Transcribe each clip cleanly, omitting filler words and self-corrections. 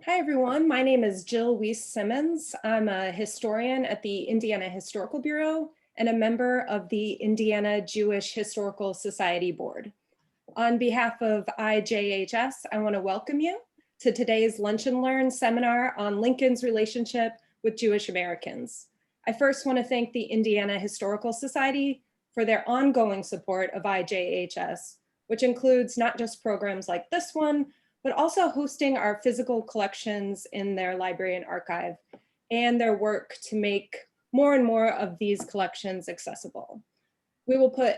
Hi, everyone. My name is Jill Weiss-Simmons. I'm a historian at the Indiana Historical Bureau and a member of the Indiana Jewish Historical Society Board. On behalf of IJHS, I want to welcome you to today's Lunch and Learn seminar on Lincoln's relationship with Jewish Americans. I first want to thank the Indiana Historical Society for their ongoing support of IJHS, which includes not just programs like this one, but also hosting our physical collections in their library and archive, and their work to make more and more of these collections accessible. We will put,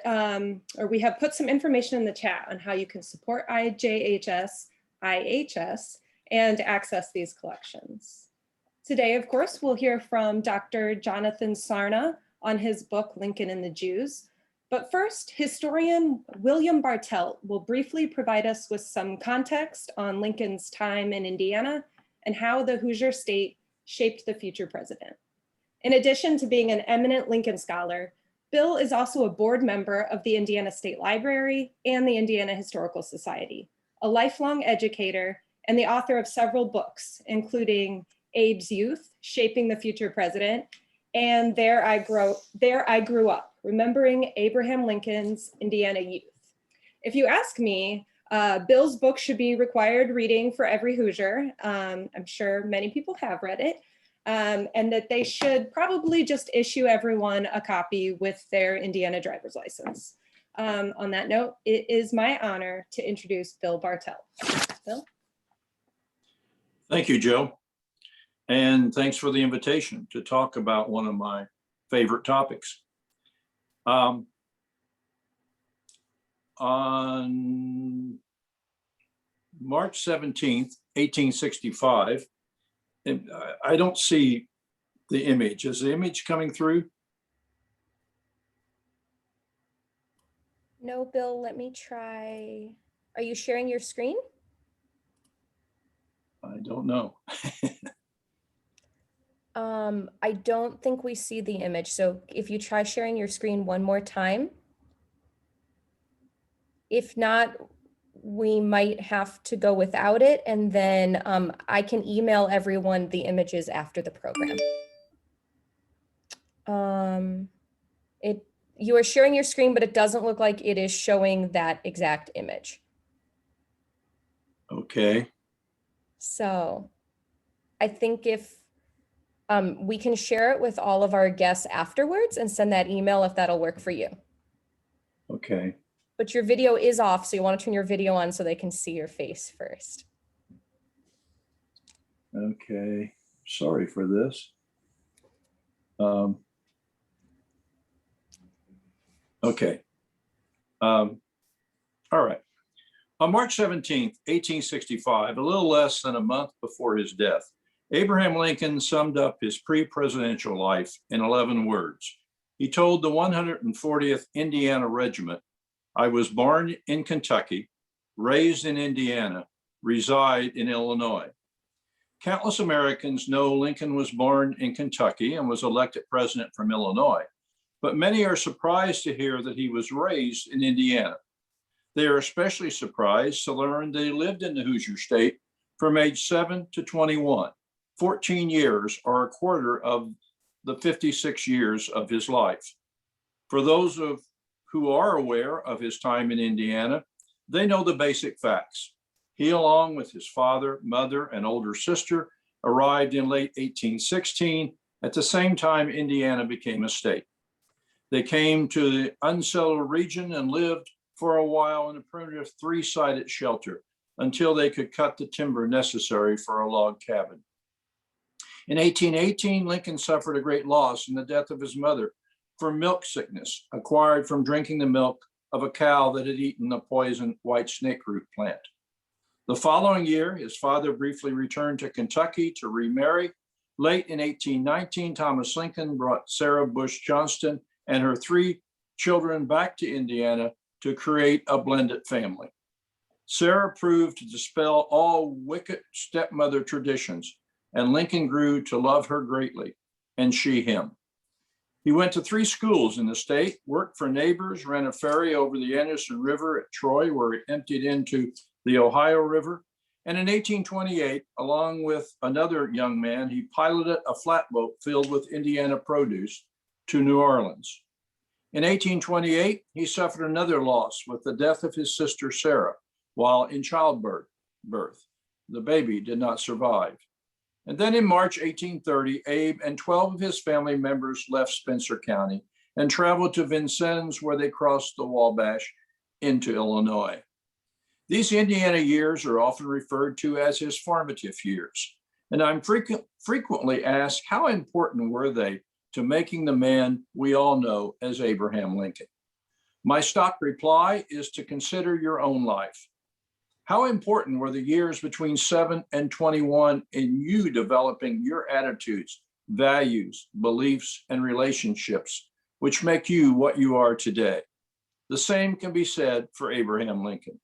we have put some information in the chat on how you can support IJHS, IHS, and access these collections. Today, of course, we'll hear from Dr. Jonathan Sarna on his book, Lincoln and the Jews. But first, historian William Bartelt will briefly provide us with some context on Lincoln's time in Indiana and how the Hoosier state shaped the future president. In addition to being an eminent Lincoln scholar, Bill is also a board member of the Indiana State Library and the Indiana Historical Society, a lifelong educator, and the author of several books, including Abe's Youth, Shaping the Future President, and There I Grew Up, Remembering Abraham Lincoln's Indiana Youth. If you ask me, Bill's book should be required reading for every Hoosier. I'm sure many people have read it, and that they should probably just issue everyone a copy with their Indiana driver's license. On that note, it is my honor to introduce Bill Bartel. Bill? Thank you, Joe. And thanks for the invitation to talk about one of my favorite topics. On March 17th, 1865, I don't see the image. Is the image coming through? No, Bill, let me try. Are you sharing your screen? I don't know. I don't think we see the image. So if you try sharing your screen one more time, if not, we might have to go without it. And then I can email everyone the images after the program. You are sharing your screen, but it doesn't look like it is showing that exact image. Okay. So I think if we can share it with all of our guests afterwards and send that email if that'll work for you. Okay. But your video is off, so you want to turn your video on so they can see your face first. Okay. Sorry for this. Okay. All right. On March 17th, 1865, a little less than a month before his death, Abraham Lincoln summed up his pre-presidential life in 11 words. He told the 140th Indiana Regiment, "I was born in Kentucky, raised in Indiana, reside in Illinois." Countless Americans know Lincoln was born in Kentucky and was elected president from Illinois, but many are surprised to hear that he was raised in Indiana. They are especially surprised to learn that he lived in the Hoosier State from age 7 to 21. 14 years or a quarter of the 56 years of his life. For those who are aware of his time in Indiana, they know the basic facts. He, along with his father, mother, and older sister, arrived in late 1816 at the same time Indiana became a state. They came to the unsettled region and lived for a while in a primitive three-sided shelter until they could cut the timber necessary for a log cabin. In 1818, Lincoln suffered a great loss in the death of his mother from milk sickness acquired from drinking the milk of a cow that had eaten the poison white snakeroot plant. The following year, his father briefly returned to Kentucky to remarry. Late in 1819, Thomas Lincoln brought Sarah Bush Johnston and her 3 children back to Indiana to create a blended family. Sarah proved to dispel all wicked stepmother traditions, and Lincoln grew to love her greatly, and she him. He went to 3 schools in the state, worked for neighbors, ran a ferry over the Anderson River at Troy, where it emptied into the Ohio River, And in 1828, along with another young man, he piloted a flatboat filled with Indiana produce to New Orleans. In 1828, he suffered another loss with the death of his sister Sarah while in childbirth. The baby did not survive. And then in March 1830, Abe and 12 of his family members left Spencer County and traveled to Vincennes, where they crossed the Wabash into Illinois. These Indiana years are often referred to as his formative years. And I'm frequently asked, how important were they to making the man we all know as Abraham Lincoln? My stock reply is to consider your own life. How important were the years between 7 and 21 in you developing your attitudes, values, beliefs, and relationships, which make you what you are today? The same can be said for Abraham Lincoln.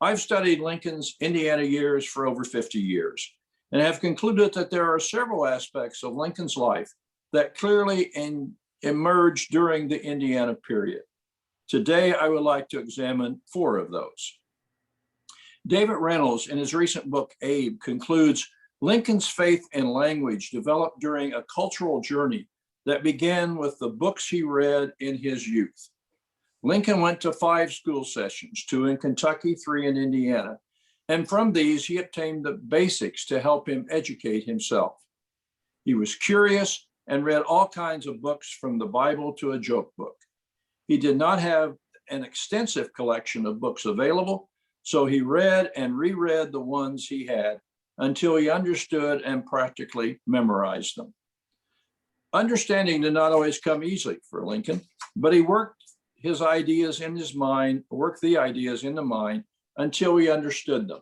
I've studied Lincoln's Indiana years for over 50 years and have concluded that there are several aspects of Lincoln's life that clearly emerged during the Indiana period. Today, I would like to examine 4 of those. David Reynolds, in his recent book, Abe, concludes Lincoln's faith in language developed during a cultural journey that began with the books he read in his youth. Lincoln went to 5 school sessions, 2 in Kentucky, 3 in Indiana, and from these he obtained the basics to help him educate himself. He was curious and read all kinds of books from the Bible to a joke book. He did not have an extensive collection of books available, so he read and reread the ones he had until he understood and practically memorized them. Understanding did not always come easily for Lincoln, but he worked the ideas in the mind until he understood them.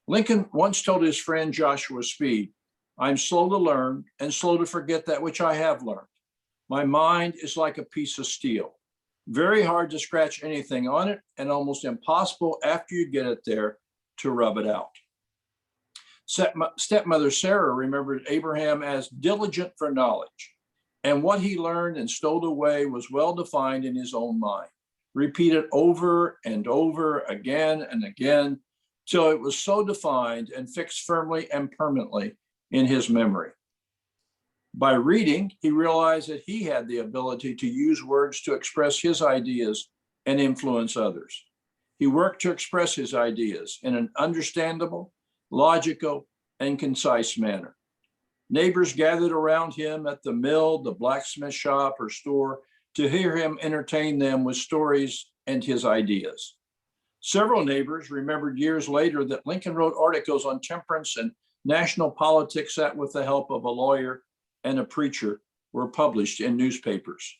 Lincoln once told his friend Joshua Speed, "I'm slow to learn and slow to forget that which I have learned. My mind is like a piece of steel, very hard to scratch anything on it and almost impossible after you get it there to rub it out." Stepmother Sarah remembered Abraham as diligent for knowledge, and what he learned and stowed away was well defined in his own mind, repeated over and over again and again, till it was so defined and fixed firmly and permanently in his memory. By reading, he realized that he had the ability to use words to express his ideas and influence others. He worked to express his ideas in an understandable, logical, and concise manner. Neighbors gathered around him at the mill, the blacksmith shop, or store to hear him entertain them with stories and his ideas. Several neighbors remembered years later that Lincoln wrote articles on temperance and national politics that, with the help of a lawyer and a preacher, were published in newspapers.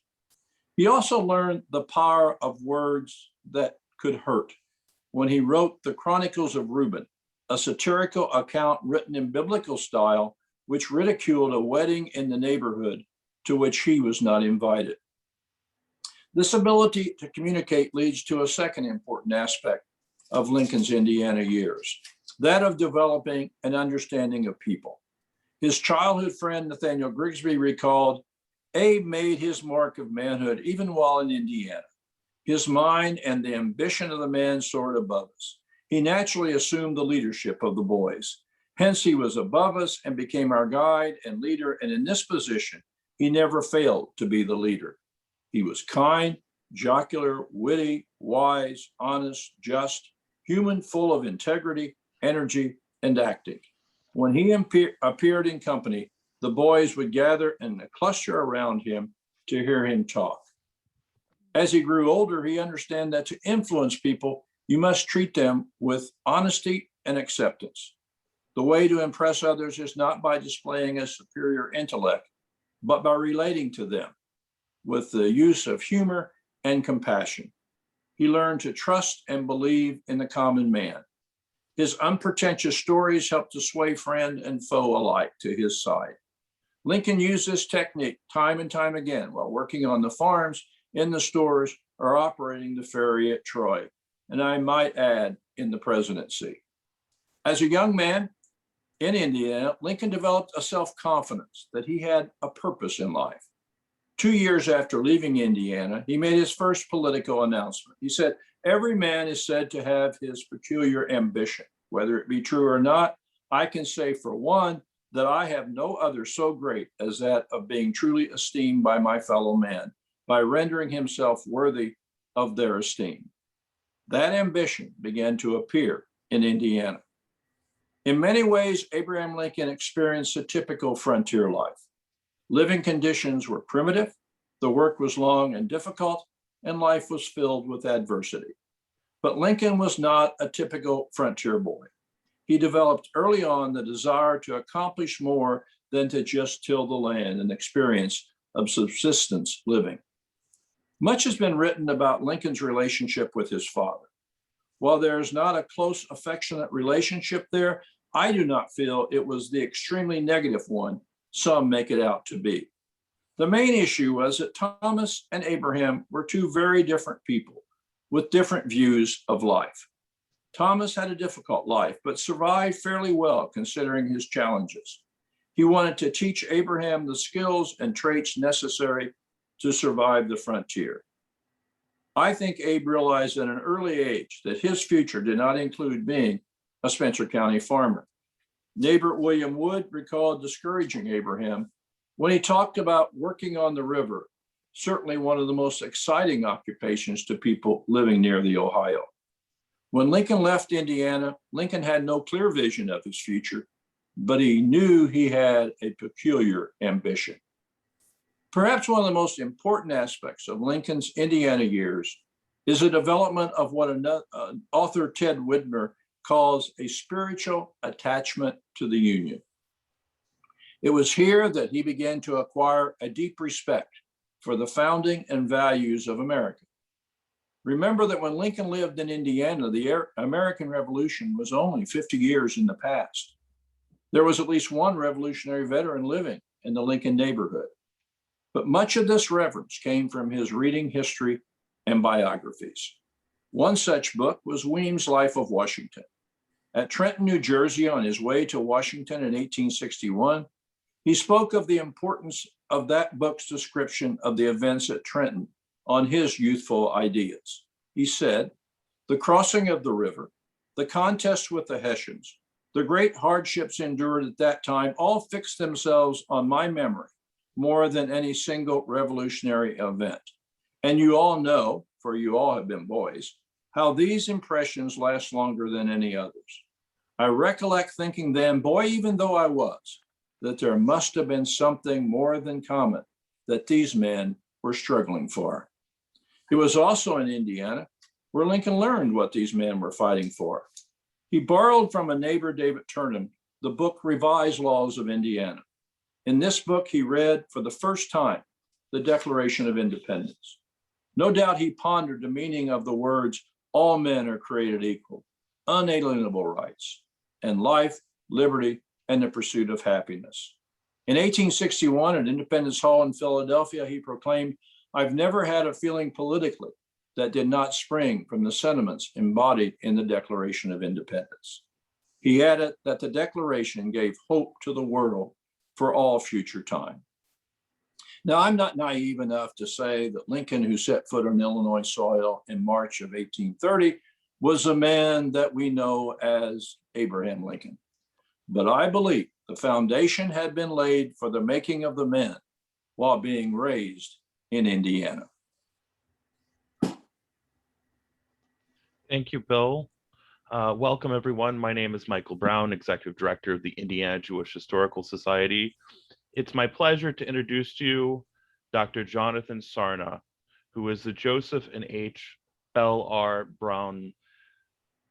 He also learned the power of words that could hurt when he wrote the Chronicles of Reuben, a satirical account written in biblical style, which ridiculed a wedding in the neighborhood to which he was not invited. This ability to communicate leads to a second important aspect of Lincoln's Indiana years, that of developing an understanding of people. His childhood friend, Nathaniel Grigsby, recalled, "Abe made his mark of manhood even while in Indiana. His mind and the ambition of the man soared above us. He naturally assumed the leadership of the boys. Hence, he was above us and became our guide and leader, and in this position, he never failed to be the leader. He was kind, jocular, witty, wise, honest, just, human, full of integrity, energy, and acting. When he appeared in company, the boys would gather in a cluster around him to hear him talk. As he grew older, he understood that to influence people, you must treat them with honesty and acceptance. The way to impress others is not by displaying a superior intellect, but by relating to them with the use of humor and compassion. He learned to trust and believe in the common man. His unpretentious stories helped to sway friend and foe alike to his side. Lincoln used this technique time and time again while working on the farms, in the stores, or operating the ferry at Troy, and I might add, in the presidency. As a young man in Indiana, Lincoln developed a self-confidence that he had a purpose in life. 2 years after leaving Indiana, he made his first political announcement. He said, "Every man is said to have his peculiar ambition. Whether it be true or not, I can say for one that I have no other so great as that of being truly esteemed by my fellow man, by rendering himself worthy of their esteem. That ambition began to appear in Indiana. In many ways, Abraham Lincoln experienced a typical frontier life. Living conditions were primitive, the work was long and difficult, and life was filled with adversity. But Lincoln was not a typical frontier boy. He developed early on the desire to accomplish more than to just till the land and experience of subsistence living. Much has been written about Lincoln's relationship with his father. While there is not a close, affectionate relationship there, I do not feel it was the extremely negative one some make it out to be. The main issue was that Thomas and Abraham were two very different people with different views of life. Thomas had a difficult life, but survived fairly well considering his challenges. He wanted to teach Abraham the skills and traits necessary to survive the frontier. I think Abe realized at an early age that his future did not include being a Spencer County farmer. Neighbor William Wood recalled discouraging Abraham when he talked about working on the river, certainly one of the most exciting occupations to people living near the Ohio. When Lincoln left Indiana, Lincoln had no clear vision of his future, but he knew he had a peculiar ambition. Perhaps one of the most important aspects of Lincoln's Indiana years is the development of what author Ted Widmer calls a spiritual attachment to the Union. It was here that he began to acquire a deep respect for the founding and values of America. Remember that when Lincoln lived in Indiana, the American Revolution was only 50 years in the past. There was at least one Revolutionary veteran living in the Lincoln neighborhood. But much of this reverence came from his reading history and biographies. One such book was Weems' Life of Washington. At Trenton, New Jersey, on his way to Washington in 1861, he spoke of the importance of that book's description of the events at Trenton on his youthful ideas. He said, "The crossing of the river, the contest with the Hessians, the great hardships endured at that time all fixed themselves on my memory more than any single revolutionary event. And you all know, for you all have been boys, how these impressions last longer than any others. I recollect thinking then, boy, even though I was, that there must have been something more than common that these men were struggling for." It was also in Indiana where Lincoln learned what these men were fighting for. He borrowed from a neighbor, David Turnham, the book Revised Laws of Indiana. In this book, he read for the first time the Declaration of Independence. No doubt he pondered the meaning of the words, "All men are created equal, unalienable rights, and life, liberty, and the pursuit of happiness." In 1861 at Independence Hall in Philadelphia, he proclaimed, "I've never had a feeling politically that did not spring from the sentiments embodied in the Declaration of Independence." He added that the Declaration gave hope to the world for all future time. Now, I'm not naive enough to say that Lincoln, who set foot on Illinois soil in March of 1830, was a man that we know as Abraham Lincoln. But I believe the foundation had been laid for the making of the men while being raised in Indiana. Thank you, Bill. Welcome, everyone. My name is Michael Brown, Executive Director of the Indiana Jewish Historical Society. It's my pleasure to introduce to you Dr. Jonathan Sarna, who is the Joseph and H. L. R. Brown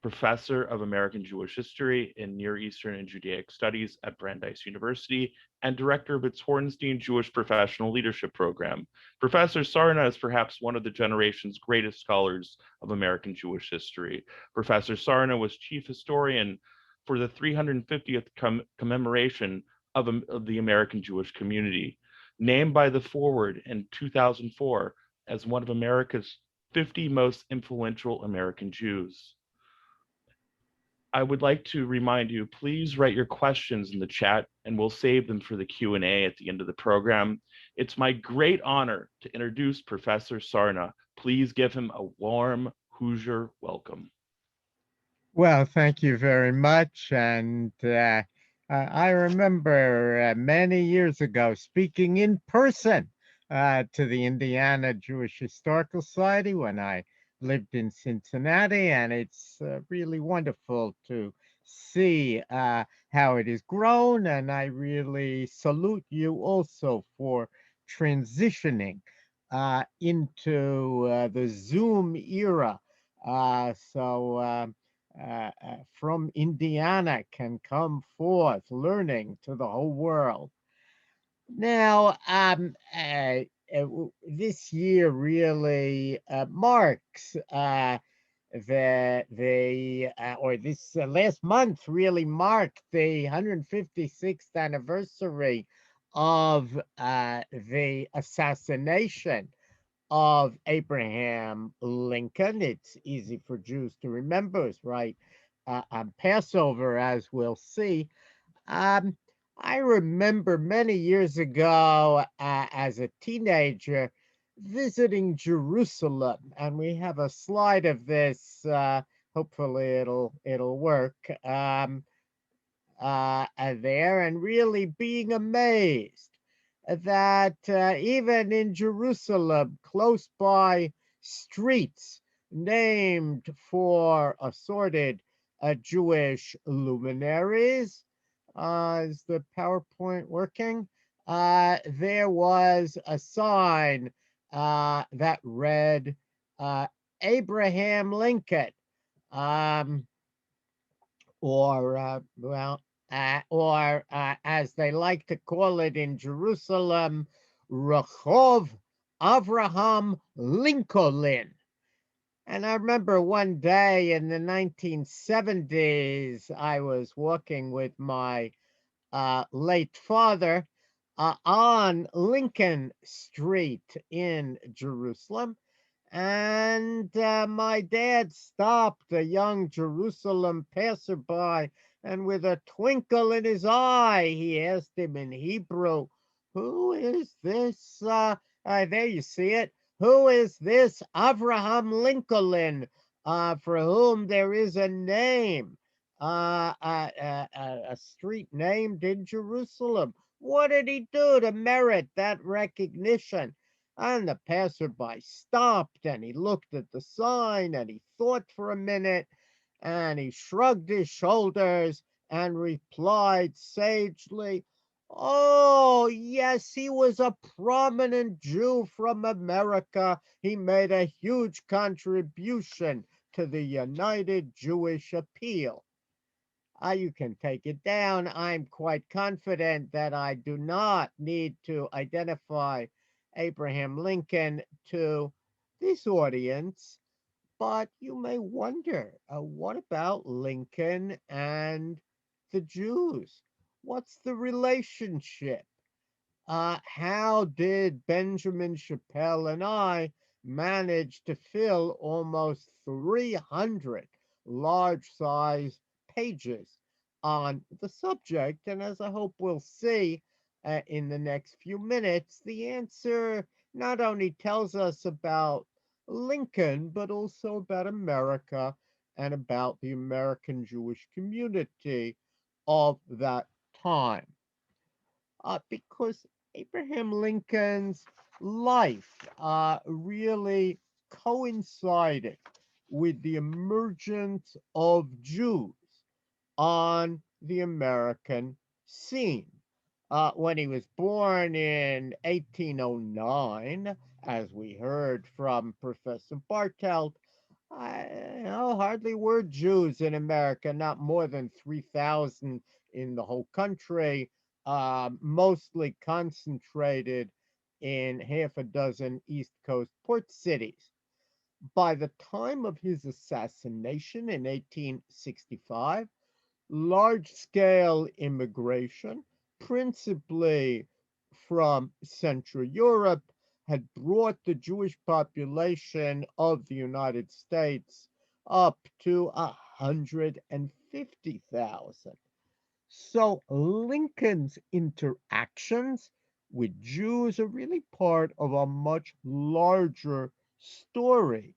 Professor of American Jewish History in Near Eastern and Judaic Studies at Brandeis University and Director of its Hornstein Jewish Professional Leadership Program. Professor Sarna is perhaps one of the generation's greatest scholars of American Jewish history. Professor Sarna was Chief Historian for the 350th commemoration of the American Jewish community, named by the Forward in 2004 as one of America's 50 most influential American Jews. I would like to remind you, please write your questions in the chat and we'll save them for the Q&A at the end of the program. It's my great honor to introduce Professor Sarna. Please give him a warm Hoosier welcome. Well, thank you very much. And I remember many years ago speaking in person to the Indiana Jewish Historical Society when I lived in Cincinnati. And it's really wonderful to see how it has grown. And I really salute you also for transitioning into the Zoom era. From Indiana can come forth learning to the whole world. Now, this year really marks or this last month really marked the 156th anniversary of the assassination of Abraham Lincoln. It's easy for Jews to remember. It's right on Passover, as we'll see. Um, I remember many years ago as a teenager visiting Jerusalem, and we have a slide of this. Hopefully, it'll work there, and really being amazed that even in Jerusalem, close by streets named for assorted Jewish luminaries, is the PowerPoint working? There was a sign that read Abraham Lincoln, um, or as they like to call it in Jerusalem, Rehov Avraham Lincoln. And I remember one day in the 1970s, I was walking with my late father on Lincoln Street in Jerusalem. And my dad stopped a young Jerusalem passerby, and with a twinkle in his eye, he asked him in Hebrew, "Who is this?" There you see it. "Who is this Abraham Lincoln, for whom there is a name, a street named in Jerusalem? What did he do to merit that recognition?" And the passerby stopped and he looked at the sign and he thought for a minute and he shrugged his shoulders and replied sagely, "Oh, yes, he was a prominent Jew from America. He made a huge contribution to the United Jewish Appeal." You can take it down. I'm quite confident that I do not need to identify Abraham Lincoln to this audience, but you may wonder, what about Lincoln and the Jews? What's the relationship? How did Benjamin Chappell and I manage to fill almost 300 large size pages on the subject? And as I hope we'll see in the next few minutes, the answer not only tells us about Lincoln, but also about America and about the American Jewish community of that time. Because Abraham Lincoln's life really coincided with the emergence of Jews on the American scene. When he was born in 1809, as we heard from Professor Bartelt, hardly were Jews in America, not more than 3,000 in the whole country, mostly concentrated in half a dozen East Coast port cities. By the time of his assassination in 1865, large scale immigration, principally from Central Europe, had brought the Jewish population of the United States up to 150,000. So Lincoln's interactions with Jews are really part of a much larger story,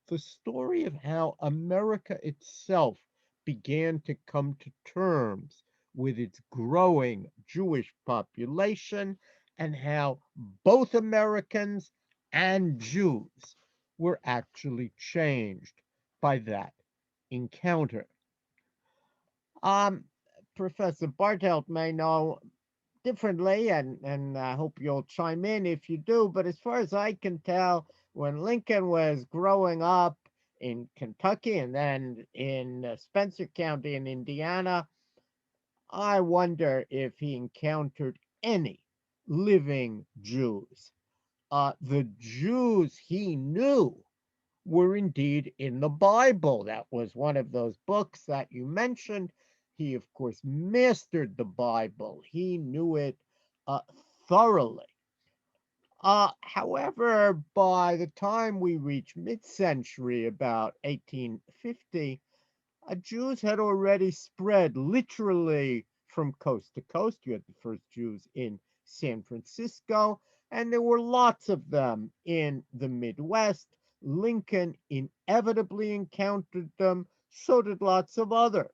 the story of how America itself began to come to terms with its growing Jewish population and how both Americans and Jews were actually changed by that encounter. Um, Professor Bartelt may know differently, and I hope you'll chime in if you do. But as far as I can tell, when Lincoln was growing up in Kentucky and then in Spencer County in Indiana, I wonder if he encountered any living Jews. The Jews he knew were indeed in the Bible. That was one of those books that you mentioned. He, of course, mastered the Bible. He knew it uh, thoroughly. However, by the time we reach mid-century, about 1850, Jews had already spread literally from coast to coast. You had the first Jews in San Francisco, and there were lots of them in the Midwest. Lincoln inevitably encountered them, so did lots of other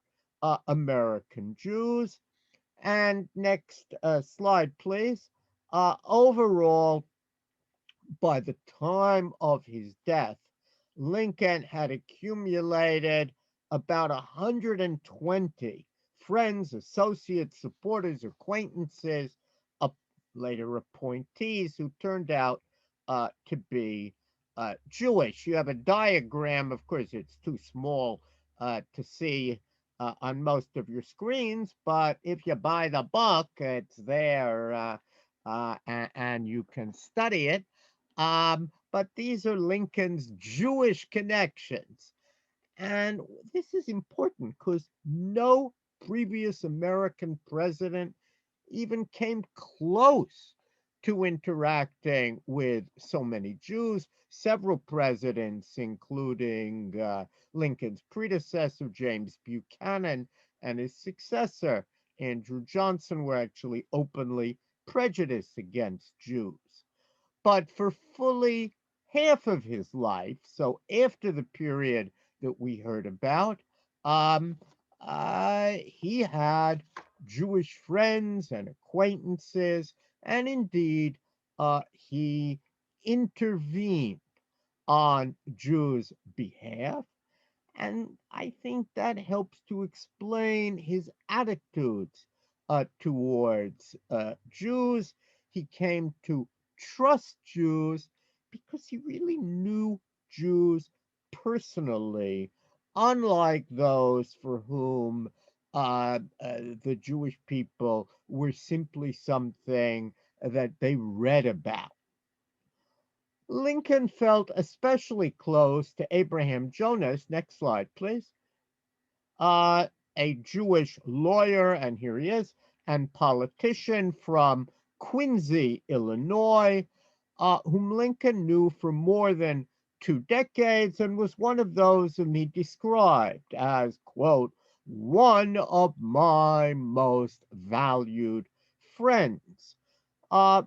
American Jews. And next slide, please. Overall, by the time of his death, Lincoln had accumulated about 120 friends, associates, supporters, acquaintances, later appointees who turned out to be Jewish. You have a diagram, of course, it's too small to see on most of your screens, but if you buy the book, it's there and you can study it. But these are Lincoln's Jewish connections. And this is important because no previous American president even came close to interacting with so many Jews. Several presidents, including Lincoln's predecessor, James Buchanan, and his successor, Andrew Johnson, were actually openly prejudiced against Jews. But for fully half of his life, so after the period that we heard about, he had Jewish friends and acquaintances, and indeed, he intervened on Jews' behalf. And I think that helps to explain his attitudes towards Jews. He came to trust Jews because he really knew Jews personally, unlike those for whom the Jewish people were simply something that they read about. Lincoln felt especially close to Abraham Jonas. Next slide, please. A Jewish lawyer, and here he is, and politician from Quincy, Illinois, whom Lincoln knew for more than 2 decades and was one of those whom he described as, quote, one of my most valued friends.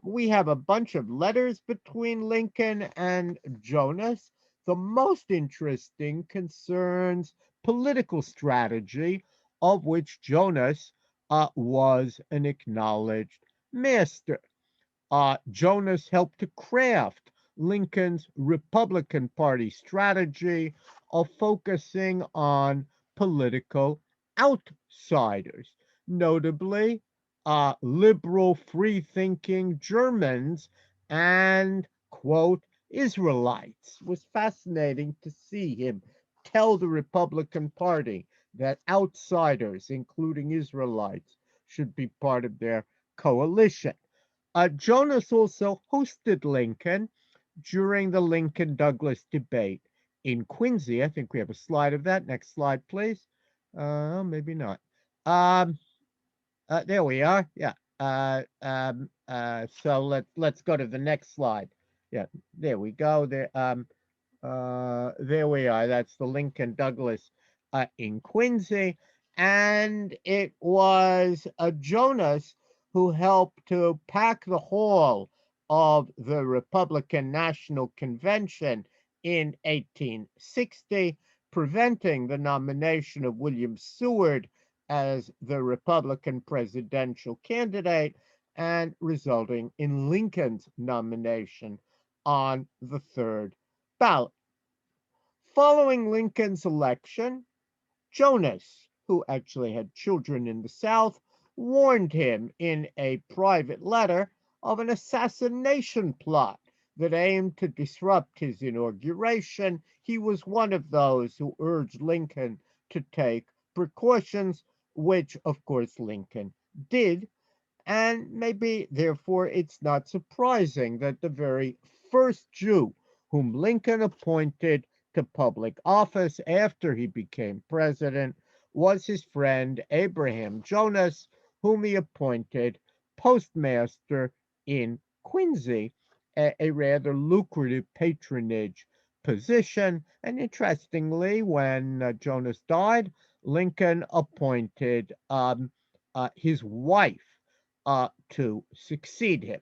We have a bunch of letters between Lincoln and Jonas. The most interesting concerns political strategy, of which Jonas was an acknowledged master. Jonas helped to craft Lincoln's Republican Party strategy of focusing on political outsiders, notably liberal, free-thinking Germans and, quote, Israelites. It was fascinating to see him tell the Republican Party that outsiders, including Israelites, should be part of their coalition. Jonas also hosted Lincoln during the Lincoln-Douglas debate in Quincy. I think we have a slide of that. Next slide, please. Maybe not. There we are. Yeah. So let's go to the next slide. Yeah, there we go. There we are. That's the Lincoln Douglas in Quincy, and it was Jonas who helped to pack the hall of the Republican National Convention in 1860 preventing the nomination of William Seward as the Republican presidential candidate and resulting in Lincoln's nomination on the third ballot. Following Lincoln's election, Jonas, who actually had children in the South, warned him in a private letter of an assassination plot that aimed to disrupt his inauguration. He was one of those who urged Lincoln to take precautions, which of course Lincoln did. And maybe therefore it's not surprising that the very first Jew whom Lincoln appointed to public office after he became president was his friend Abraham Jonas, whom he appointed postmaster in Quincy, a rather lucrative patronage position. And interestingly, when Jonas died, Lincoln appointed his wife to succeed him.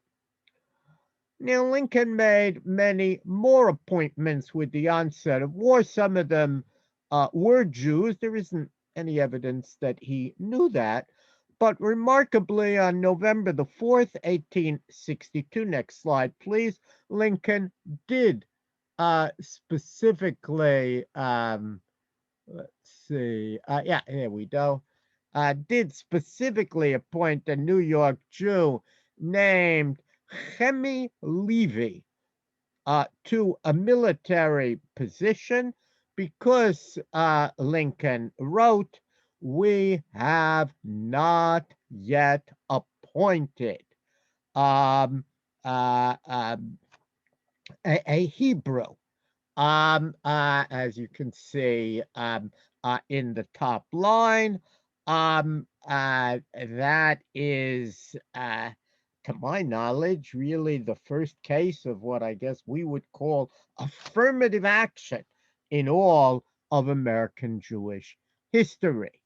Now, Lincoln made many more appointments with the onset of war. Some of them were Jews. There isn't any evidence that he knew that. But remarkably, on November the 4th, 1862, next slide, please, Lincoln did specifically, let's see, yeah, here we go, did specifically appoint a New York Jew named Hemi Levy to a military position because Lincoln wrote, "We have not yet appointed a Hebrew." As you can see in the top line, that is, to my knowledge, really the first case of what I guess we would call affirmative action in all of American Jewish history.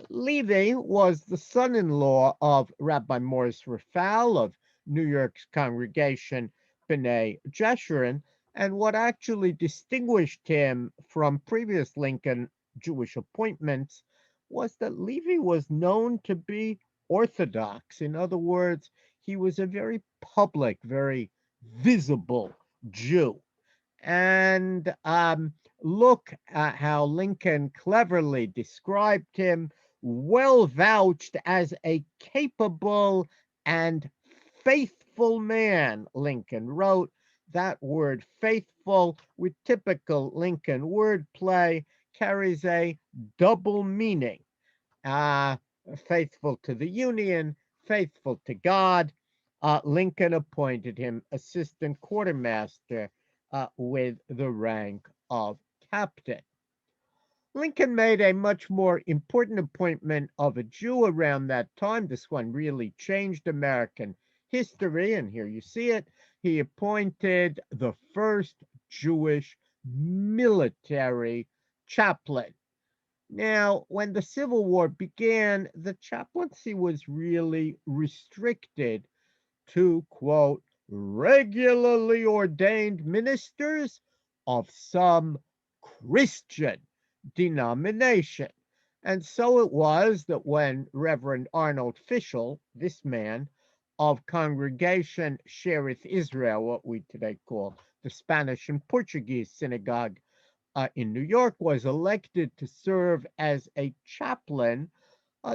Levy was the son-in-law of Rabbi Morris Rafal of New York's congregation B'nai Jeshurun, and what actually distinguished him from previous Lincoln Jewish appointments was that Levy was known to be Orthodox. In other words, he was a very public, very visible Jew. And look at how Lincoln cleverly described him, well vouched as a capable and faithful man, Lincoln wrote. That word faithful, with typical Lincoln wordplay, carries a double meaning. Faithful to the Union, faithful to God. Lincoln appointed him assistant quartermaster with the rank of captain. Lincoln made a much more important appointment of a Jew around that time. This one really changed American history, and here you see it. He appointed the first Jewish military chaplain. Now, when the Civil War began, the chaplaincy was really restricted to, quote, regularly ordained ministers of some Christian denomination. And so it was that when Reverend Arnold Fischel, this man of Congregation Sherith Israel, what we today call the Spanish and Portuguese Synagogue in New York, was elected to serve as a chaplain,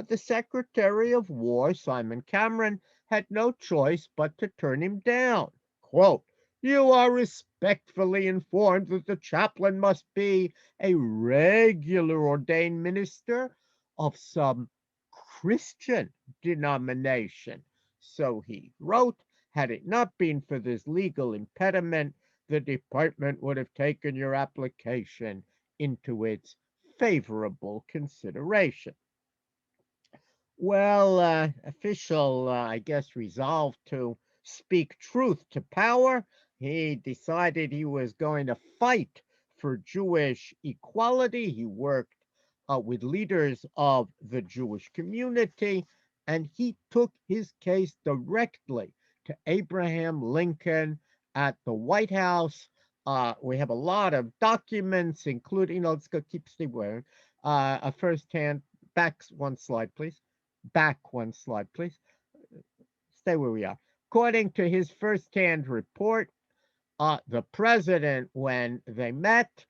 the Secretary of War, Simon Cameron, had no choice but to turn him down. Quote, "You are respectfully informed that the chaplain must be a regular ordained minister of some Christian denomination." So he wrote, "Had it not been for this legal impediment, the department would have taken your application into its favorable consideration." Well, official, I guess, resolved to speak truth to power. He decided he was going to fight for Jewish equality. He worked with leaders of the Jewish community, and he took his case directly to Abraham Lincoln at the White House. We have a lot of documents, including, let's go keep Steve wearing, a firsthand, back one slide, please. Back one slide, please. Stay where we are. According to his firsthand report, the president, when they met,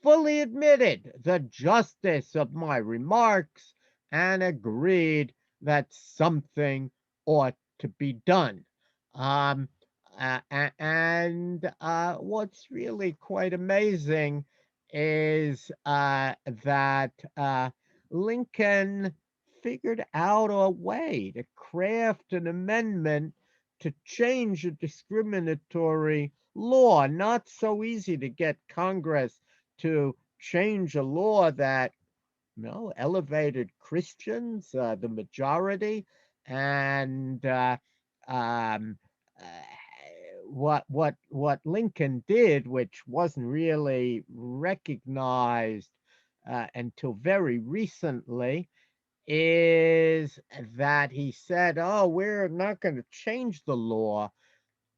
fully admitted the justice of my remarks and agreed that something ought to be done. And what's really quite amazing is that Lincoln figured out a way to craft an amendment to change a discriminatory law. Not so easy to get Congress to change a law that elevated Christians, the majority, and um, uh, what Lincoln did, which wasn't really recognized until very recently, is that he said, "Oh, we're not going to change the law,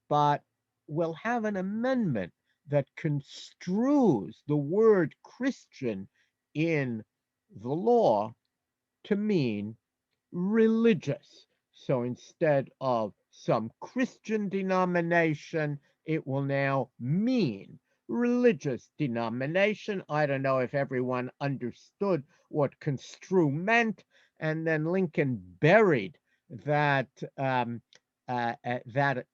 but we'll have an amendment that construes the word Christian in the law to mean religious. So instead of some Christian denomination, it will now mean religious denomination." I don't know if everyone understood what construe meant, and then Lincoln buried that that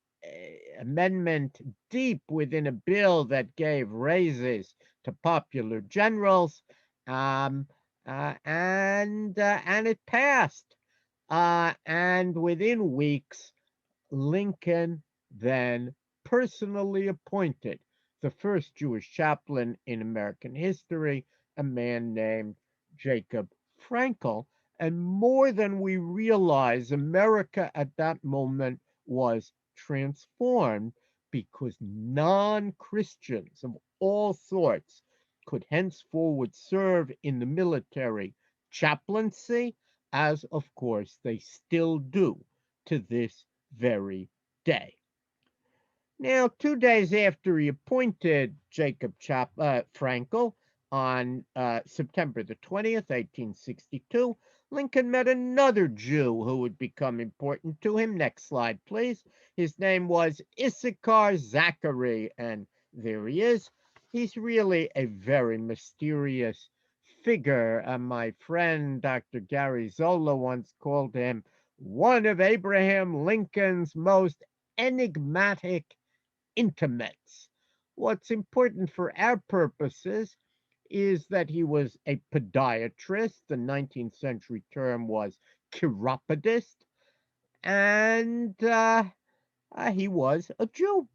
amendment deep within a bill that gave raises to popular generals, and it passed. And within weeks, Lincoln then personally appointed the first Jewish chaplain in American history, a man named Jacob Frankel. And more than we realize, America at that moment was transformed because non-Christians of all sorts could henceforward serve in the military chaplaincy, as of course they still do to this very day. Now, 2 days after he appointed Jacob Frankel on September the 20th, 1862, Lincoln met another Jew who would become important to him. Next slide, please. His name was Issachar Zachary, and there he is. He's really a very mysterious figure. My friend Dr. Gary Zola once called him one of Abraham Lincoln's most enigmatic intimates. What's important for our purposes is that he was a podiatrist. The 19th century term was chiropodist, and he was a Jew.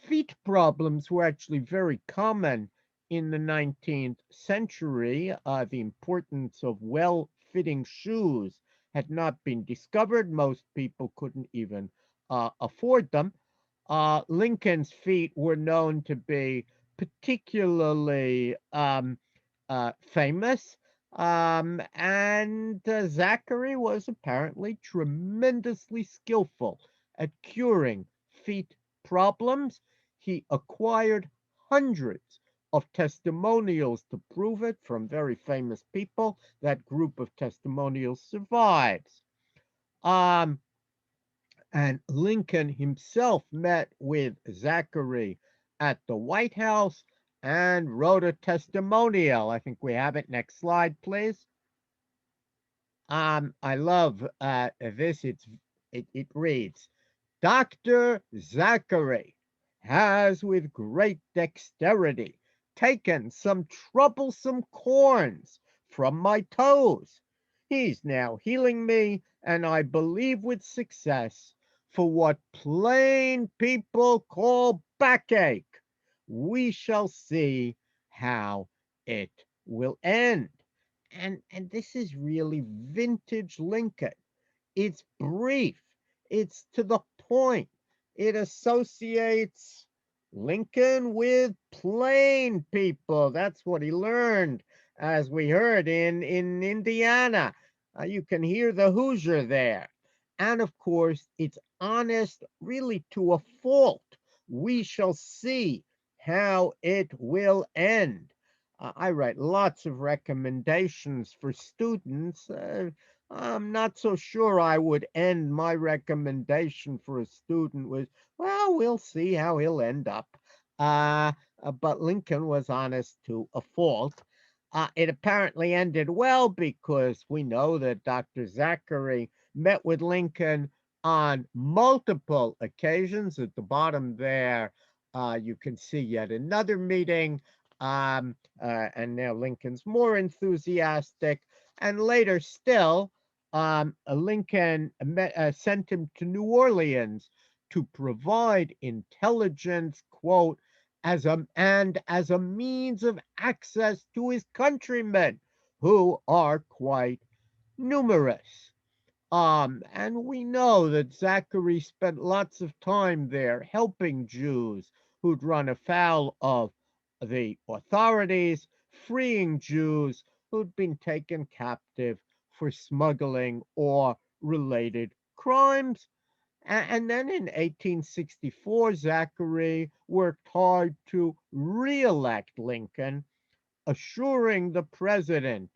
Feet problems were actually very common in the 19th century. The importance of well-fitting shoes had not been discovered. Most people couldn't even afford them. Lincoln's feet were known to be particularly famous, and Zachary was apparently tremendously skillful at curing feet problems. He acquired hundreds of testimonials to prove it from very famous people. That group of testimonials survives. And Lincoln himself met with Zachary at the White House and wrote a testimonial. I think we have it. Next slide, please. I love this. It reads, "Dr. Zachary has with great dexterity taken some troublesome corns from my toes. He's now healing me, and I believe with success, for what plain people call backache. We shall see how it will end." And this is really vintage Lincoln. It's brief, it's to the point. It associates Lincoln with plain people. That's what he learned, as we heard in Indiana. You can hear the Hoosier there. And of course, it's honest, really to a fault, We shall see how it will end. I write lots of recommendations for students. I'm not so sure I would end my recommendation for a student with, well, we'll see how he'll end up. But Lincoln was honest to a fault. It apparently ended well because we know that Dr. Zachary met with Lincoln on multiple occasions. At the bottom there, you can see yet another meeting. And now Lincoln's more enthusiastic. And later still, Lincoln sent him to New Orleans to provide intelligence, quote, as a means of access to his countrymen, who are quite numerous. And we know that Zachary spent lots of time there helping Jews who'd run afoul of the authorities, freeing Jews who'd been taken captive for smuggling or related crimes. And then in 1864, Zachary worked hard to re-elect Lincoln, assuring the president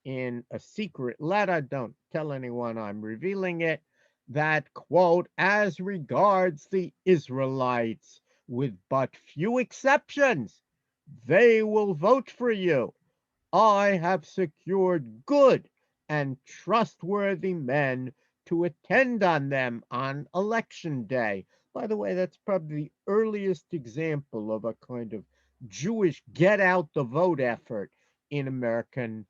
in a secret letter, don't tell anyone I'm revealing it, that, quote, as regards the Israelites, with but few exceptions, they will vote for you. I have secured good and trustworthy men to attend on them on election day. By the way, that's probably the earliest example of a kind of Jewish get out the vote effort in American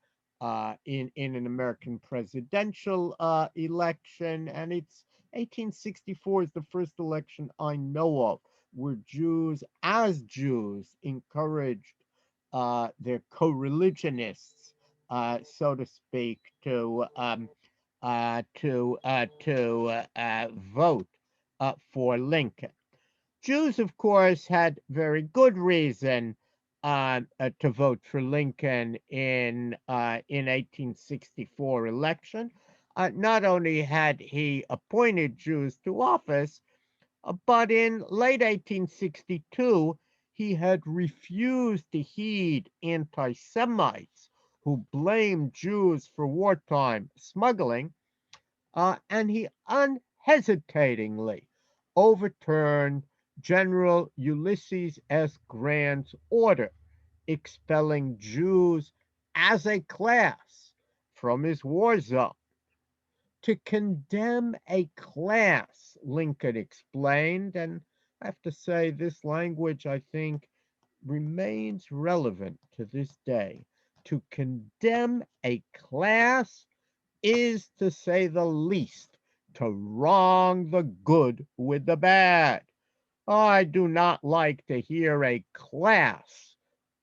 in an American presidential election, and it's 1864 is the first election I know of where Jews, as Jews, encouraged their co-religionists, so to speak, to vote for Lincoln. Jews, of course, had very good reason to vote for Lincoln in 1864 election. Not only had he appointed Jews to office, but in late 1862, he had refused to heed anti Semites who blamed Jews for wartime smuggling, and he unhesitatingly overturned General Ulysses S. Grant's order expelling Jews as a class from his war zone. To condemn a class, Lincoln explained, and I have to say this language, I think, remains relevant to this day. To condemn a class is, to say the least, to wrong the good with the bad. I do not like to hear a class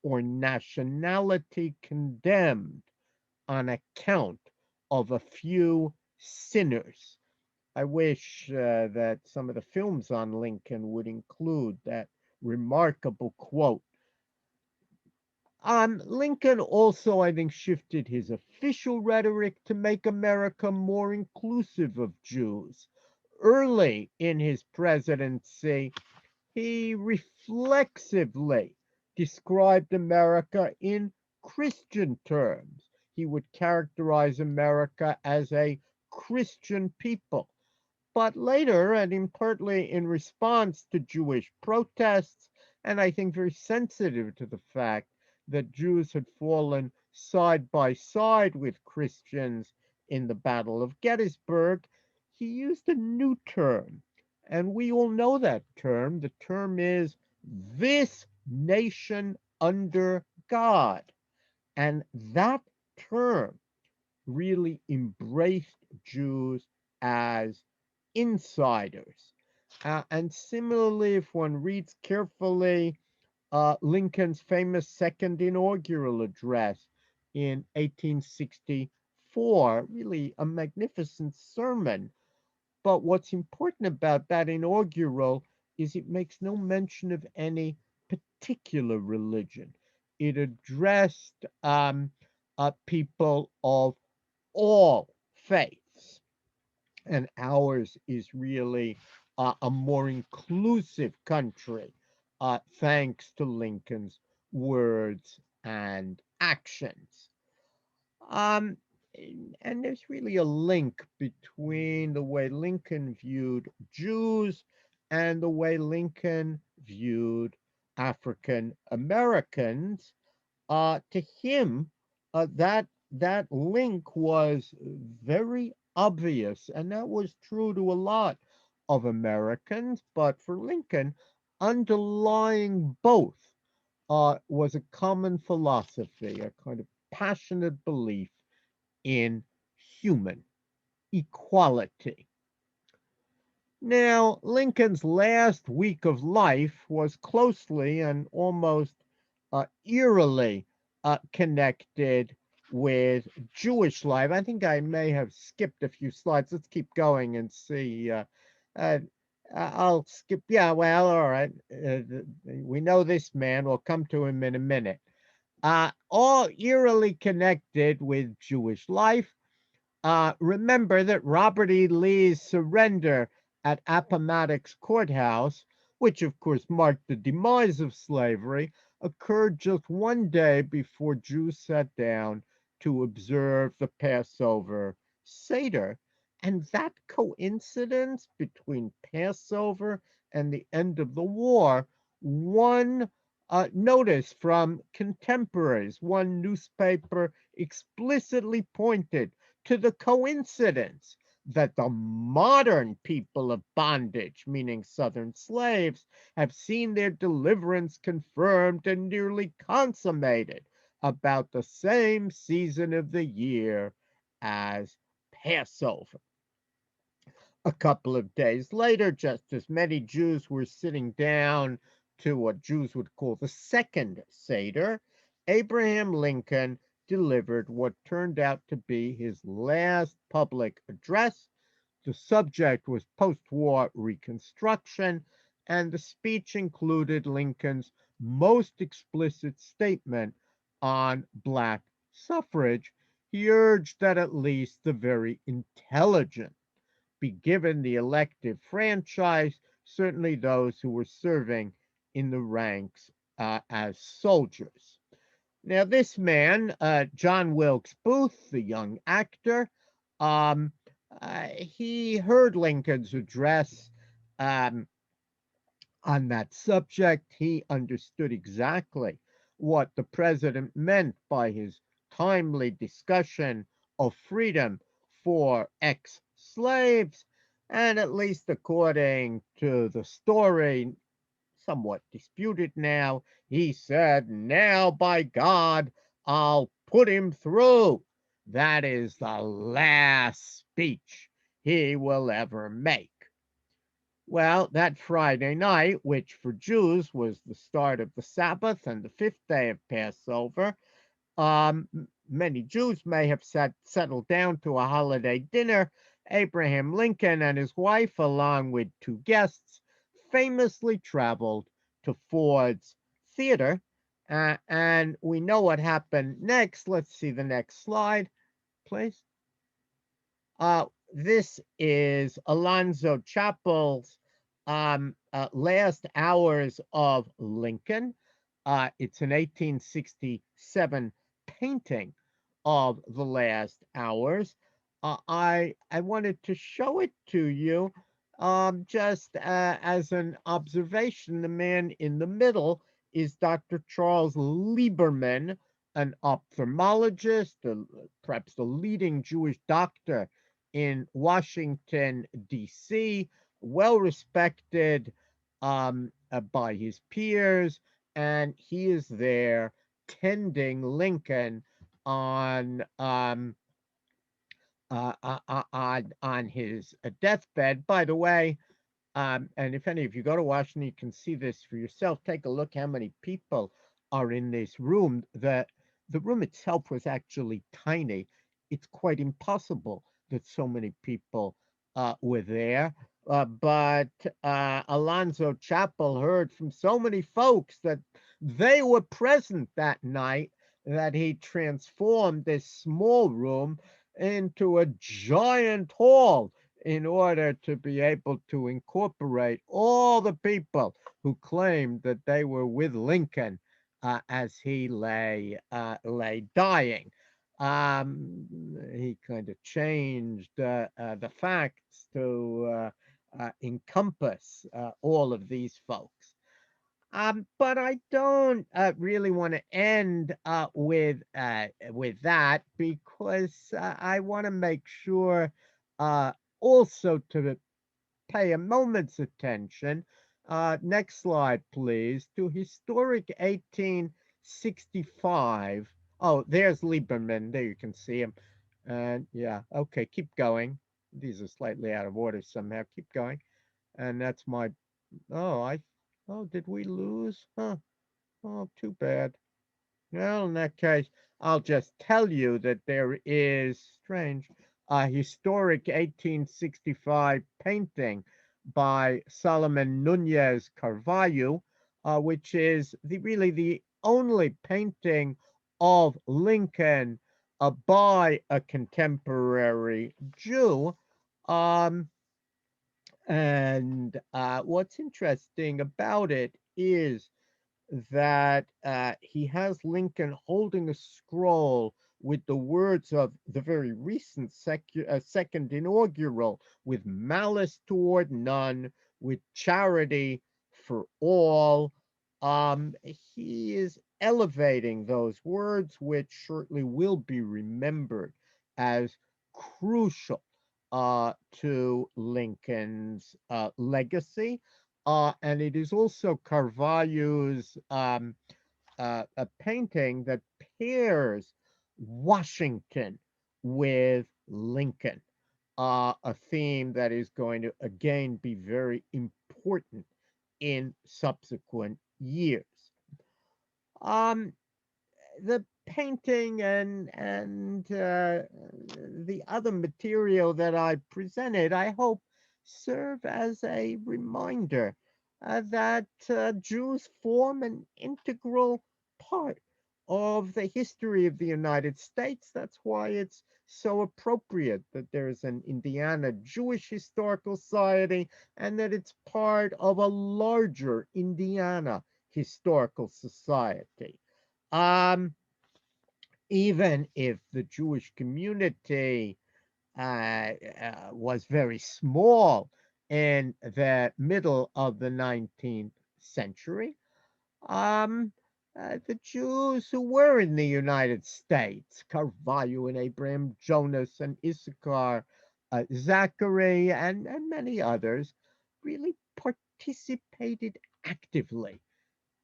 or nationality condemned on account of a few sinners. I wish that some of the films on Lincoln would include that remarkable quote. Lincoln also, I think, shifted his official rhetoric to make America more inclusive of Jews. Early in his presidency, he reflexively described America in Christian terms. He would characterize America as a Christian people. But later, and in partly in response to Jewish protests, and I think very sensitive to the fact that Jews had fallen side by side with Christians in the Battle of Gettysburg, he used a new term. And we all know that term. The term is this nation under God. And that term really embraced Jews as insiders. And similarly, if one reads carefully Lincoln's famous second inaugural address in 1864, really a magnificent sermon. But what's important about that inaugural is it makes no mention of any particular religion. It addressed people of all faiths. And ours is really a more inclusive country, thanks to Lincoln's words and actions. Um, and there's really a link between the way Lincoln viewed Jews and the way Lincoln viewed African Americans. To him, that link was very obvious, and that was true to a lot of Americans. But for Lincoln, underlying both was a common philosophy, a kind of passionate belief in human equality. Now, Lincoln's last week of life was closely and almost eerily connected with Jewish life. I think I may have skipped a few slides. Let's keep going and see. I'll skip. Yeah, well, all right. We know this man. We'll come to him in a minute. All eerily connected with Jewish life. Remember that Robert E. Lee's surrender at Appomattox Courthouse, which of course marked the demise of slavery, occurred just one day before Jews sat down to observe the Passover Seder. And that coincidence between Passover and the end of the war won notice from contemporaries. One newspaper explicitly pointed to the coincidence that the modern people of bondage, meaning Southern slaves, have seen their deliverance confirmed and nearly consummated about the same season of the year as Passover. A couple of days later, just as many Jews were sitting down to what Jews would call the second Seder, Abraham Lincoln delivered what turned out to be his last public address. The subject was post-war Reconstruction, and the speech included Lincoln's most explicit statement on Black suffrage. He urged that at least the very intelligent be given the elective franchise, certainly those who were serving in the ranks as soldiers. Now, this man, John Wilkes Booth, the young actor, he heard Lincoln's address on that subject. He understood exactly what the president meant by his timely discussion of freedom for ex-slaves, and at least according to the story, somewhat disputed now, he said, "Now, by God, I'll put him through." That is the last speech he will ever make. Well, that Friday night, which for Jews was the start of the Sabbath and the fifth day of Passover, many Jews may have settled down to a holiday dinner. Abraham Lincoln and his wife, along with two guests, famously traveled to Ford's Theater. And we know what happened next. Let's see the next slide, please. This is Alonzo Chapel's Last Hours of Lincoln. It's an 1867 painting of the last hours. I wanted to show it to you just as an observation. The man in the middle is Dr. Charles Lieberman, an ophthalmologist, perhaps the leading Jewish doctor in Washington, D.C., well respected by his peers, and he is there tending Lincoln on his deathbed. By the way, and if any of you go to Washington, you can see this for yourself. Take a look how many people are in this room. The room itself was actually tiny. It's quite impossible that so many people were there. But Alonzo Chapel heard from so many folks that they were present that night that he transformed this small room into a giant hall. in order to be able to incorporate all the people who claimed that they were with Lincoln as he lay dying. He kind of changed the facts to encompass all of these folks. But I don't really want to end with that, because I want to make sure also to pay a moment's attention. Next slide, please, to historic 1865. Oh, there's Lieberman. There you can see him. And yeah, okay, keep going. These are slightly out of order somehow. Keep going. And that's my, oh, did we lose? Huh. Oh, too bad. Well, in that case, I'll just tell you that there is, strange, a historic 1865 painting by Solomon Nunez Carvalho, which is really the only painting of Lincoln by a contemporary Jew. Um, and what's interesting about it is that he has Lincoln holding a scroll with the words of the very recent second inaugural, with malice toward none, with charity for all. He is elevating those words, which shortly will be remembered as crucial to Lincoln's legacy. And it is also Carvalho's a painting that pairs Washington with Lincoln, a theme that is going to again be very important in subsequent years. Um, the painting and the other material that I presented, I hope, serve as a reminder that Jews form an integral part of the history of the United States. That's why it's so appropriate that there's an Indiana Jewish Historical Society, and that it's part of a larger Indiana Historical Society. Even if the Jewish community was very small in the middle of the 19th century, the Jews who were in the United States, Carvalho and Abraham Jonas and Issachar, Zachary, and many others, really participated actively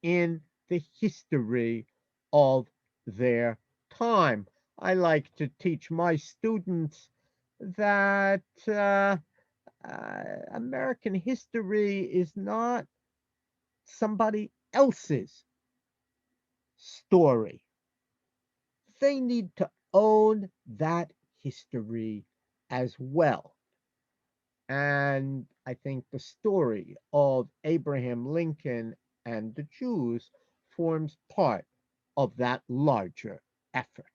in the history of their time. I like to teach my students that American history is not somebody else's story. They need to own that history as well. And I think the story of Abraham Lincoln and the Jews forms part of that larger effort.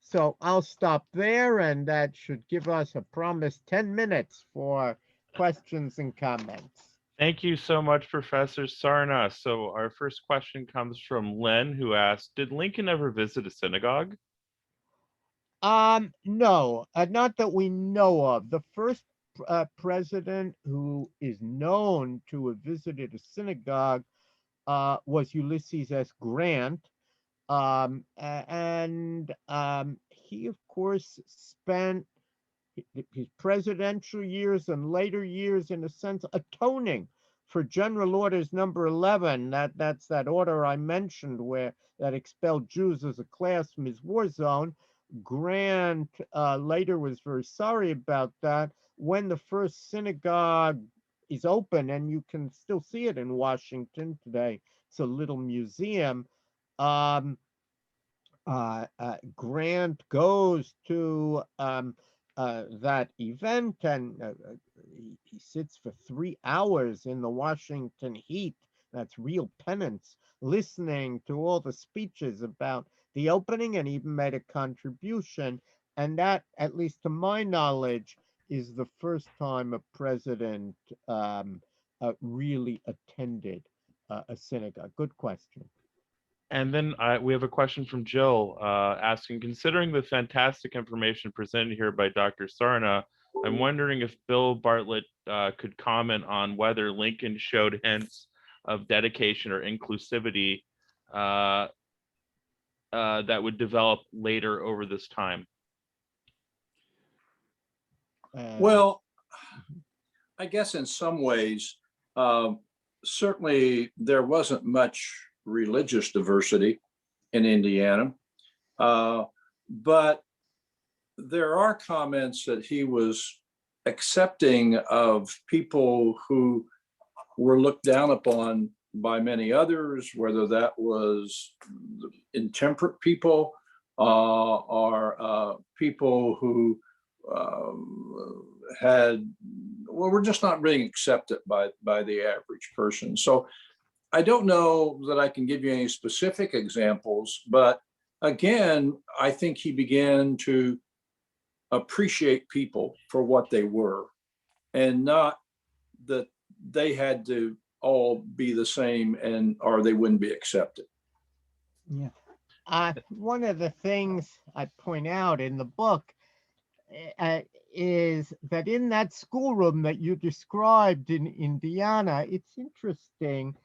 So I'll stop there, and that should give us a promised 10 minutes for questions and comments. Thank you so much, Professor Sarna. So our first question comes from Len, who asked, did Lincoln ever visit a synagogue? No, not that we know of. The first president who is known to have visited a synagogue was Ulysses S. Grant. He, of course, spent his presidential years and later years, in a sense, atoning for General Orders number 11. That's that order I mentioned where that expelled Jews as a class from his war zone. Grant later was very sorry about that. When the first synagogue is open, and you can still see it in Washington today, it's a little museum. Grant goes to that event, and he sits for 3 hours in the Washington heat. That's real penance, listening to all the speeches about the opening, and even made a contribution. And that, at least to my knowledge, is the first time a president really attended a synagogue? Good question. And then we have a question from Jill asking, considering the fantastic information presented here by Dr. Sarna, I'm wondering if Bill Bartlett could comment on whether Lincoln showed hints of dedication or inclusivity that would develop later over this time. Well, I guess in some ways, certainly there wasn't much religious diversity in Indiana, but there are comments that he was accepting of people who were looked down upon by many others, whether that was intemperate people or people who were just not being accepted by the average person. So I don't know that I can give you any specific examples, but again, I think he began to appreciate people for what they were, and not that they had to all be the same or they wouldn't be accepted. Yeah. One of the things I point out in the book is that in that schoolroom that you described in Indiana, it's interesting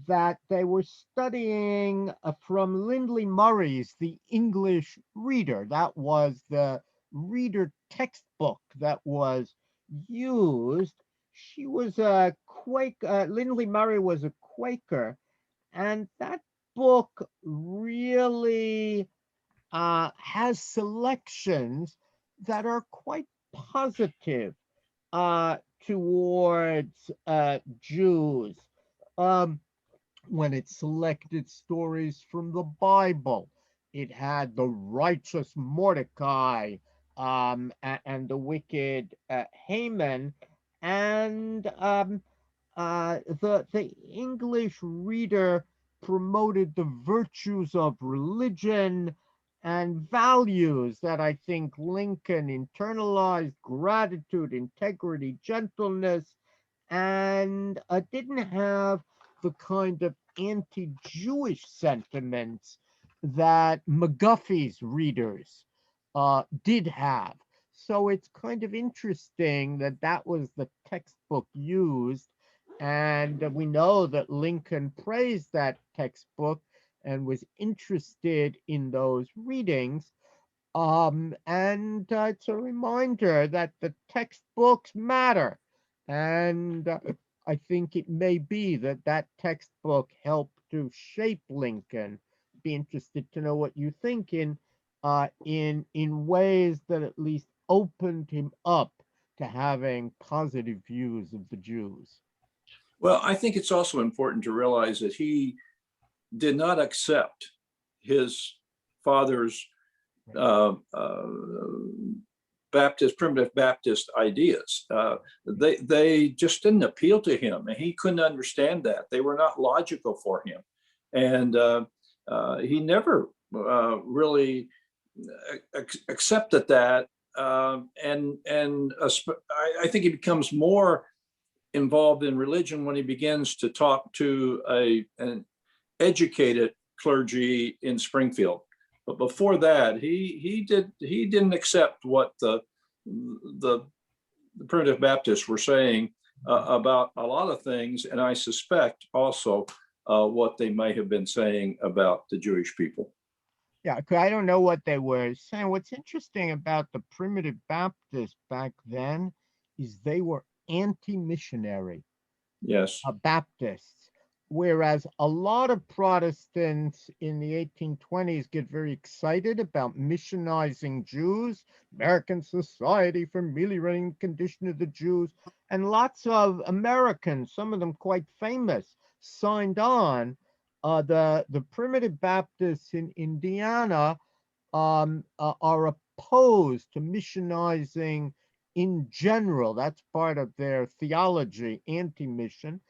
that they were studying from Lindley Murray's The English Reader. That was the reader textbook that was used. She was a Quaker, Lindley Murray was a Quaker, and that book really has selections that are quite positive towards Jews. When it selected stories from the Bible, it had the righteous Mordecai and the wicked Haman, and the English Reader promoted the virtues of religion and values that I think Lincoln internalized: gratitude, integrity, gentleness, and didn't have the kind of anti-Jewish sentiments that McGuffey's readers did have. So it's kind of interesting that that was the textbook used. And we know that Lincoln praised that textbook and was interested in those readings. And it's a reminder that the textbooks matter. And I think it may be that that textbook helped to shape Lincoln. Be interested to know what you think in ways that at least opened him up to having positive views of the Jews. Well, I think it's also important to realize that he did not accept his father's primitive Baptist ideas. They just didn't appeal to him, and he couldn't understand that. They were not logical for him, and he never really accepted that. And I think he becomes more involved in religion when he begins to talk to an educated clergy in Springfield. But before that, he didn't accept what the primitive Baptists were saying about a lot of things, and I suspect also what they may have been saying about the Jewish people. Yeah, because I don't know what they were saying. What's interesting about the primitive Baptists back then is they were anti-missionary. Yes. Baptists, whereas a lot of Protestants in the 1820s get very excited about missionizing Jews, American Society for Ameliorating the Condition of the Jews, and lots of Americans, some of them quite famous, signed on. The primitive Baptists in Indiana are opposed to missionizing in general. That's part of their theology, anti-mission.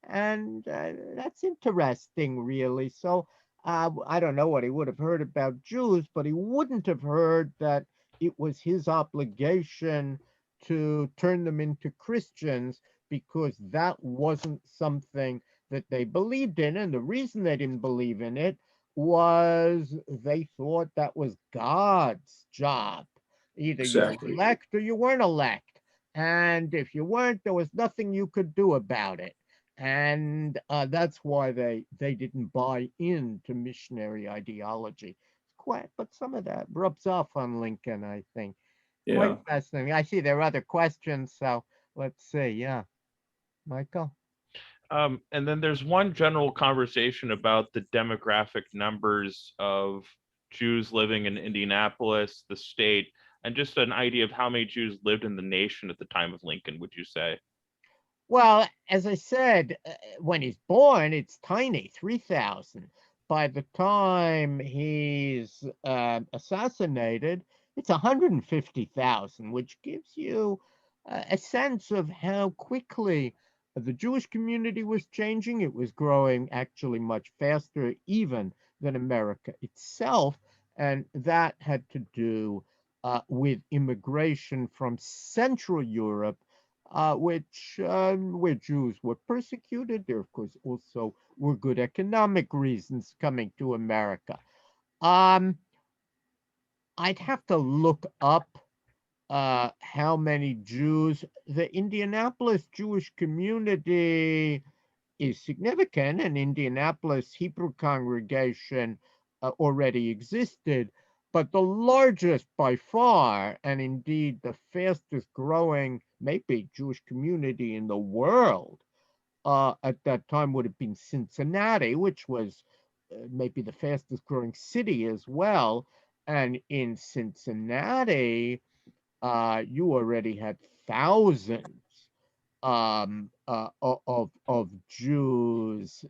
And that's interesting, really. So I don't know what he would have heard about Jews, but he wouldn't have heard that it was his obligation to turn them into Christians because that wasn't something that they believed in. And the reason they didn't believe in it was they thought that was God's job. Either you were Exactly. elect or you weren't elect. And if you weren't, there was nothing you could do about it. And that's why they didn't buy into missionary ideology. Quite, but some of that rubs off on Lincoln, I think. Yeah. Quite fascinating. I see there are other questions, so let's see. Yeah, Michael. And then there's one general conversation about the demographic numbers of Jews living in Indianapolis, the state, and just an idea of how many Jews lived in the nation at the time of Lincoln, would you say? Well, as I said, when he's born, it's tiny, 3,000. By the time he's assassinated, it's 150,000, which gives you a sense of how quickly the Jewish community was changing. It was growing actually much faster even than America itself, and that had to do with immigration from Central Europe, where Jews were persecuted. There, of course, also were good economic reasons coming to America. I'd have to look up how many Jews. The Indianapolis Jewish community is significant, and Indianapolis Hebrew congregation already existed, but the largest by far, and indeed the fastest growing, maybe Jewish community in the world at that time would have been Cincinnati, which was maybe the fastest growing city as well. And in Cincinnati, you already had thousands of Jews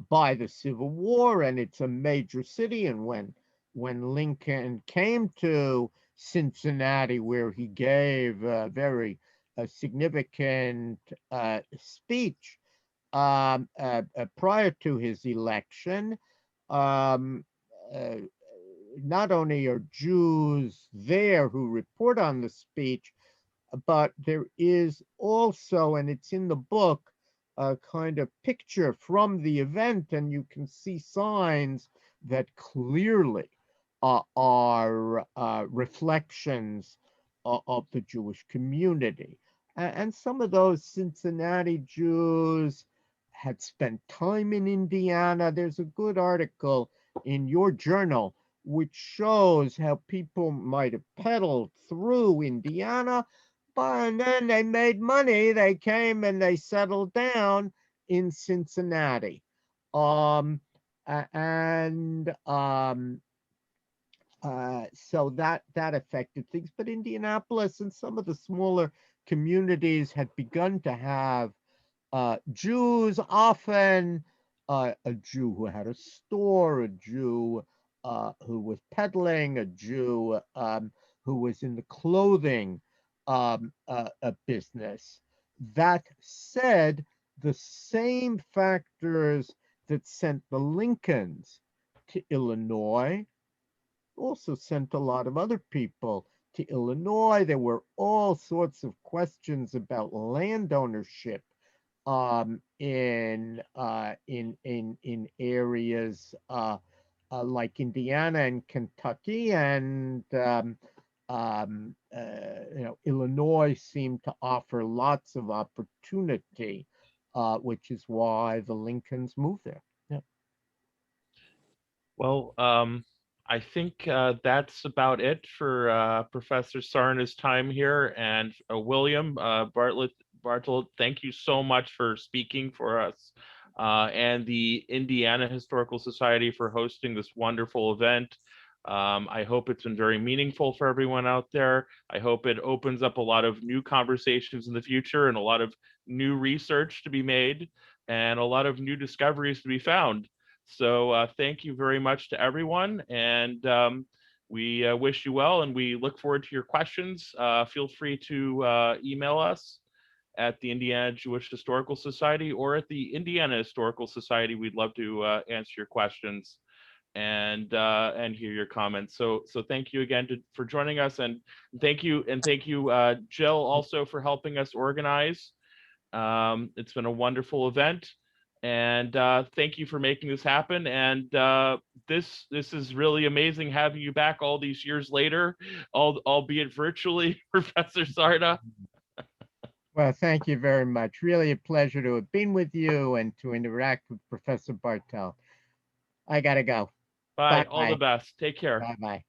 by the Civil War, and it's a major city. And when Lincoln came to Cincinnati, where he gave a very significant speech prior to his election, um, uh, not only are Jews there who report on the speech, but there is also, and it's in the book, a kind of picture from the event, and you can see signs that clearly are reflections of the Jewish community. And some of those Cincinnati Jews had spent time in Indiana. There's a good article in your journal which shows how people might have pedaled through Indiana, and then they made money. They came and they settled down in Cincinnati. Um, and So that affected things. But Indianapolis and some of the smaller communities had begun to have Jews, often a Jew who had a store, a Jew who was peddling, a Jew who was in the clothing business. That said, the same factors that sent the Lincolns to Illinois also sent a lot of other people to Illinois. There were all sorts of questions about land ownership in areas like Indiana and Kentucky, and Illinois seemed to offer lots of opportunity, which is why the Lincolns moved there. Yeah. Well, I think that's about it for Professor Sarna's time here. And William Bartelt, thank you so much for speaking for us, and the Indiana Historical Society for hosting this wonderful event. I hope it's been very meaningful for everyone out there. I hope it opens up a lot of new conversations in the future and a lot of new research to be made and a lot of new discoveries to be found. So thank you very much to everyone, and we wish you well, and we look forward to your questions. Feel free to email us at the Indiana Jewish Historical Society or at the Indiana Historical Society. We'd love to answer your questions. and hear your comments. So thank you again for joining us, and thank you Jill, also for helping us organize. It's been a wonderful event, and thank you for making this happen. And this is really amazing having you back all these years later, albeit virtually, Professor Sarna. Well, thank you very much. Really a pleasure to have been with you and to interact with Professor Bartel. I gotta go. Bye. All Bye-bye. the best. Take care. Bye-bye.